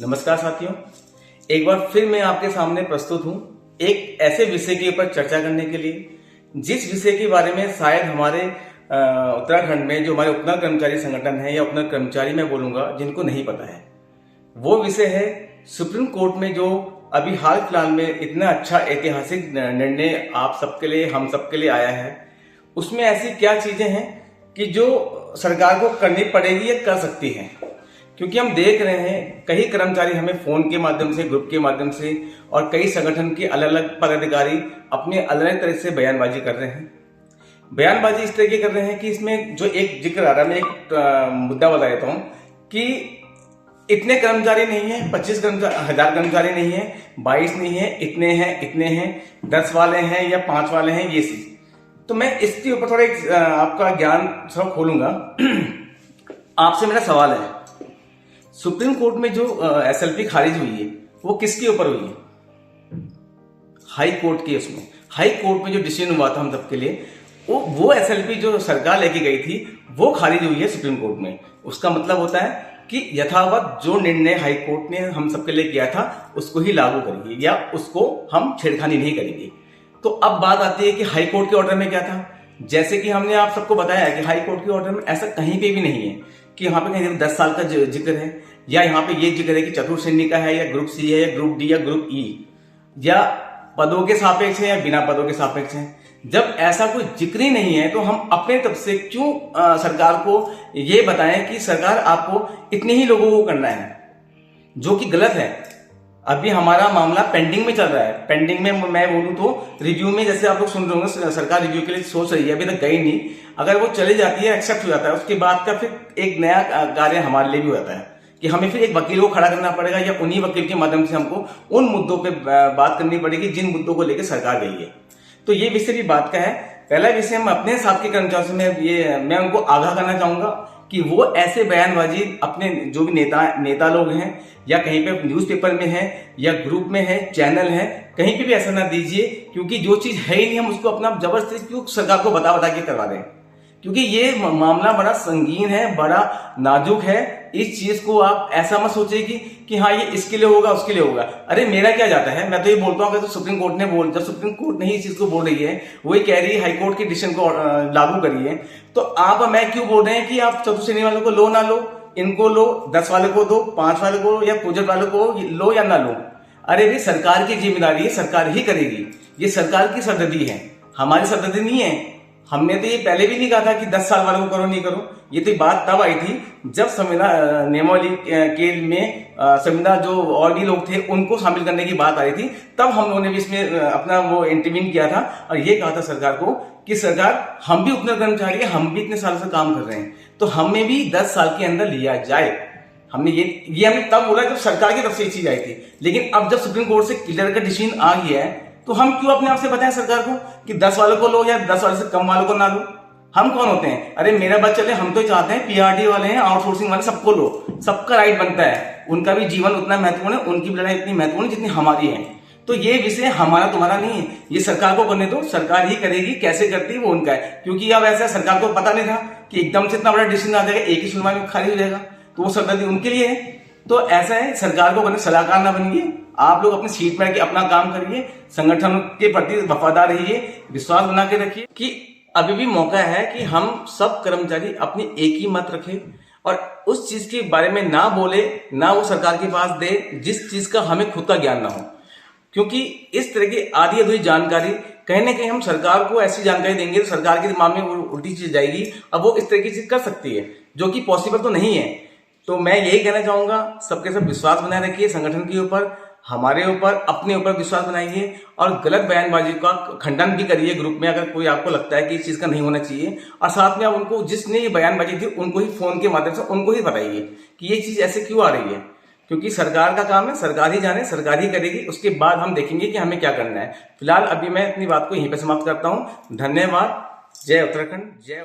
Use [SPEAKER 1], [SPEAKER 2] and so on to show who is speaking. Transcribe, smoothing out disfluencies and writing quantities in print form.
[SPEAKER 1] नमस्कार साथियों, एक बार फिर मैं आपके सामने प्रस्तुत हूं एक ऐसे विषय के ऊपर चर्चा करने के लिए जिस विषय के बारे में शायद हमारे उत्तराखंड में जो हमारे उपनल कर्मचारी संगठन है या उपनल कर्मचारी मैं बोलूंगा जिनको नहीं पता है। वो विषय है सुप्रीम कोर्ट में जो अभी हाल फिलहाल में इतना अच्छा ऐतिहासिक निर्णय आप सबके लिए हम सबके लिए आया है। उसमें ऐसी क्या चीजें हैं कि जो सरकार को करनी पड़ेगी या कर सकती है, क्योंकि हम देख रहे हैं कई कर्मचारी हमें फोन के माध्यम से, ग्रुप के माध्यम से और कई संगठन के अलग अलग पदाधिकारी अपने अलग अलग तरह से बयानबाजी कर रहे हैं। बयानबाजी इस तरह की कर रहे हैं कि इसमें जो एक जिक्र आ रहा है, मैं एक मुद्दा बता देता हूं कि इतने कर्मचारी नहीं है, 25,000 कर्मचारी नहीं है, 22 नहीं है, इतने हैं 10 वाले हैं या 5 वाले हैं, ये चीज। तो मैं इसके ऊपर थोड़ा आपका ज्ञान थोड़ा खोलूंगा। आपसे मेरा सवाल है, सुप्रीम कोर्ट में जो एसएलपी खारिज हुई है वो किसके ऊपर हुई है? हाई कोर्ट की। उसमें हाई कोर्ट में जो डिसीजन हुआ था हम सबके लिए, वो एसएलपी जो सरकार लेके गई थी वो खारिज हुई है सुप्रीम कोर्ट में। उसका मतलब होता है कि यथावत जो निर्णय हाई कोर्ट ने हम सबके लिए किया था उसको ही लागू करेंगे या उसको हम छेड़खानी नहीं करेंगे। तो अब बात आती है कि हाई कोर्ट के ऑर्डर में क्या था। जैसे कि हमने आप सबको बताया कि हाई कोर्ट के ऑर्डर में ऐसा कहीं पे भी नहीं है कि यहाँ पे कहीं 10 साल का जिक्र है या यहाँ पे ये जिक्र है कि चतुर्थ श्रेणी का है या ग्रुप सी है या ग्रुप डी या ग्रुप ई या पदों के सापेक्ष है या बिना पदों के सापेक्ष है। जब ऐसा कोई जिक्र ही नहीं है तो हम अपने तरफ से क्यों सरकार को ये बताएं कि सरकार आपको इतने ही लोगों को करना है, जो कि गलत है। अभी हमारा मामला पेंडिंग में चल रहा है। पेंडिंग में मैं बोलूं तो रिव्यू में, जैसे आप लोग सुन रहे होंगे, सरकार रिव्यू के लिए सोच रही है, अभी तक गई नहीं। अगर वो चली जाती है, एक्सेप्ट हो जाता है, उसके बाद का फिर एक नया कार्य हमारे लिए भी हो जाता है कि हमें फिर एक वकील को खड़ा करना पड़ेगा या उन्हीं वकील के माध्यम से हमको उन मुद्दों पे बात करनी पड़ेगी जिन मुद्दों को लेकर सरकार गई है। तो ये विषय भी बात का है। पहला विषय हम अपने हिसाब के कर्मचारियों से मैं उनको आगाह करना चाहूंगा कि वो ऐसे बयानबाजी अपने जो भी नेता लोग हैं या कहीं पे न्यूज़पेपर में है या ग्रुप में है, चैनल है, कहीं पे भी ऐसा ना दीजिए, क्योंकि जो चीज है ही नहीं हम उसको अपना जबरदस्ती क्यों सरकार को बता के करवा दें, क्योंकि ये मामला बड़ा संगीन है, बड़ा नाजुक है। इस चीज को आप ऐसा मत सोचिए कि हाँ ये इसके लिए होगा उसके लिए होगा। अरे मेरा क्या जाता है, मैं तो ये बोलता हूँ कि तो सुप्रीम कोर्ट ने जब सुप्रीम कोर्ट ने ही इस चीज को बोल रही है, वही कह रही है हाई कोर्ट के डिसीजन को लागू करिए, तो आप मैं क्यों बोल रहे हैं कि आप चतुर्थ श्रेणी वालों को लो ना लो, इनको लो, 10 वाले को दो, 5 वाले को या प्रोजेक्ट वालों को लो या ना लो। अरे भाई सरकार की जिम्मेदारी है, सरकार ही करेगी। ये सरकार की सरदर्दी है, हमारी सरदर्दी नहीं है। हमने तो ये पहले भी नहीं कहा था कि 10 साल वालों को करो नहीं करो। ये तो बात तब आई थी जब संविधान नियमावली के में संविधान जो और भी लोग थे उनको शामिल करने की बात आई थी, तब हम लोगों ने भी इसमें अपना वो इंटरवीन किया था और ये कहा था सरकार को कि सरकार हम भी उपनल कर्मचारी है, हम भी इतने साल से काम कर रहे हैं, तो हमें भी 10 साल के अंदर लिया जाए। हमने ये हमने तब बोला जब सरकार की तरफ से ये चीज आई थी। लेकिन अब जब सुप्रीम कोर्ट से क्लियर का डिसीजन आ गया है तो हम क्यों अपने आप से बताएं सरकार को कि 10 वालों को लो या 10 वालों से कम वालों को ना लो। हम कौन होते हैं? अरे मेरा बात चले, हम तो चाहते हैं पीआरडी वाले हैं, आउटसोर्सिंग वाले, सबको लो, सबका राइट बनता है। उनका भी जीवन उतना महत्वपूर्ण है, उनकी भी लड़ाई इतनी महत्वपूर्ण है जितनी हमारी है। तो ये विषय हमारा तुम्हारा नहीं है, ये सरकार को करने दो, सरकार ही करेगी। कैसे करती है वो उनका है, क्योंकि अब ऐसा सरकार को पता नहीं था कि एकदम से इतना बड़ा डिसीजन आ जाएगा, एक ही सुनवाई में खारिज हो जाएगा, तो वो सरदर्दी उनके लिए है। तो ऐसा है, सरकार को करने सलाहकार ना बनिए, आप लोग अपनी सीट में आके अपना काम करिए, संगठन के प्रति वफादार रहिए, विश्वास बना के रखिए कि अभी भी मौका है कि हम सब कर्मचारी अपनी एक ही मत रखें और उस चीज के बारे में ना बोले, ना वो सरकार के पास दे जिस चीज का हमें खुद का ज्ञान ना हो। क्योंकि इस तरह की आधी अधूरी जानकारी कहीं ना कहीं हम सरकार को ऐसी जानकारी देंगे तो सरकार के दिमाग में उल्टी चीज जाएगी, अब वो इस तरह की चीज कर सकती है, जो कि पॉसिबल तो नहीं है। तो मैं यही कहना चाहूंगा, सबके सब विश्वास बनाए रखिए, संगठन के ऊपर, हमारे ऊपर, अपने ऊपर विश्वास बनाइए और गलत बयानबाजी का खंडन भी करिए ग्रुप में अगर कोई आपको लगता है कि इस चीज का नहीं होना चाहिए। और साथ में आप उनको, जिसने ये बयानबाजी थी उनको ही फोन के माध्यम से उनको ही बताइए कि ये चीज ऐसे क्यों आ रही है, क्योंकि सरकार का काम है, सरकार ही जाने, सरकार ही करेगी। उसके बाद हम देखेंगे कि हमें क्या करना है। फिलहाल अभी मैं अपनी बात को यहीं पर समाप्त करता हूँ। धन्यवाद। जय उत्तराखंड, जय